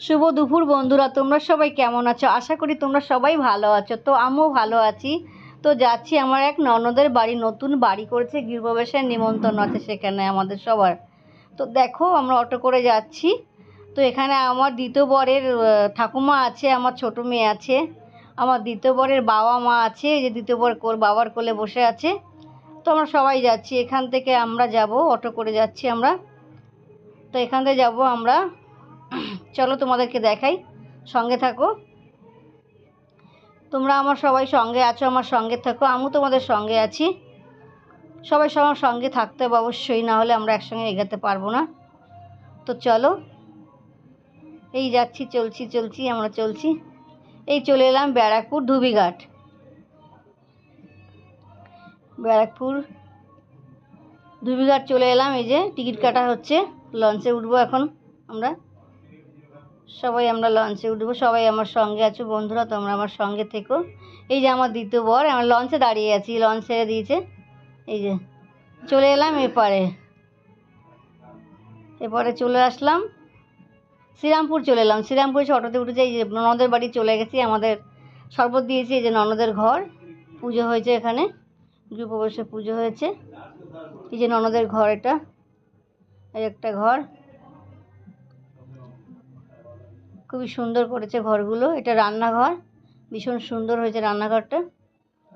শুভ দুপুর বন্ধুরা, তোমরা সবাই কেমন আছো? আশা করি তোমরা সবাই ভালো আছো। তো আমিও ভালো আছি। তো যাচ্ছি আমার এক ননদের বাড়ি, নতুন বাড়ি করেছে, গৃহপ্রবেশের নিমন্ত্রণ আছে সেখানে আমাদের সবার। তো দেখো আমরা অটো করে যাচ্ছি। তো এখানে আমার দ্বিতীয় বরের ঠাকুমা আছে, আমার ছোট মেয়ে আছে, আমার দ্বিতীয় বরের বাবা মা আছে, এই যে দ্বিতীয় বর বাবার কোলে বসে আছে। তো আমরা সবাই যাচ্ছি, এখান থেকে আমরা যাব, অটো করে যাচ্ছি আমরা। তো এখান থেকে যাবো আমরা। চলো তোমাদেরকে দেখাই, সঙ্গে থাকো। তোমরা আমার সবাই সঙ্গে আছো, আমার সঙ্গে থাকো, আমিও তোমাদের সঙ্গে আছি। সবাই সবার সঙ্গে থাকতে হবে অবশ্যই, না হলে আমরা একসঙ্গে এগোতে পারবো না। তো চলো, এই যাচ্ছি, চলছি আমরা চলছি। এই চলে এলাম ব্যারাকপুর ধুবিঘাট। ব্যারাকপুর ধুবিঘাট চলে এলাম। এই যে টিকিট কাটা হচ্ছে, লঞ্চে উঠবো এখন আমরা আমরা লঞ্চে উঠবো। সবাই আমার সঙ্গে আছো বন্ধুরা, তোমরা আমার সঙ্গে থেকো। এই যে আমার দ্বিতীয় বর, আমার লঞ্চে দাঁড়িয়ে আছি, লঞ্চ ছেড়ে দিয়েছে। এই যে চলে এলাম এপারে চলে আসলাম শ্রীরামপুর। চলে এলাম শ্রীরামপুর, এসে অটোতে উঠেছে। এই যে ননদের বাড়ি চলে গেছি, আমাদের শরবত দিয়েছি। এই যে ননদের ঘর, পুজো হয়েছে এখানে, গৃহপ্রবেশে পুজো হয়েছে। এই যে ননদের ঘর, এটা এই একটা ঘর, খুবই সুন্দর করেছে ঘরগুলো। এটা রান্নাঘর, ভীষণ সুন্দর হয়েছে রান্নাঘরটা,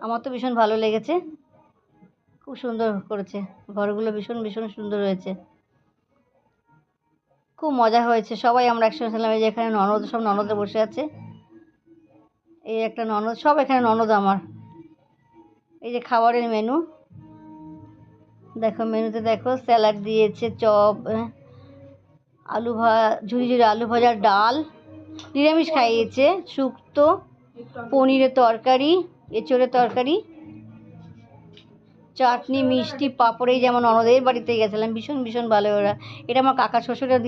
আমার তো ভীষণ ভালো লেগেছে। খুব সুন্দর করেছে ঘরগুলো, ভীষণ ভীষণ সুন্দর হয়েছে, খুব মজা হয়েছে। সবাই আমরা একসঙ্গে ছিলাম। এই যে এখানে ননদ, সব ননদে বসে আছে। এই একটা ননদ, সব এখানে ননদ আমার। এই যে খাবারের মেনু দেখো, মেনুতে দেখো স্যালাড দিয়েছে, চপ, ঝুরি ঝুরি আলু ভাজা, ডাল, নিরামিষ খাইয়েছে, শুক্তো, পনিরের তরকারি, এঁচোড়ের তরকারি, চাটনি, মিষ্টি, পাঁপড়। এই যেমন ননদের বাড়িতে গেছিলাম, ভীষণ ভীষণ ভালো ওরা। এটা আমার কাকা শ্বশুরের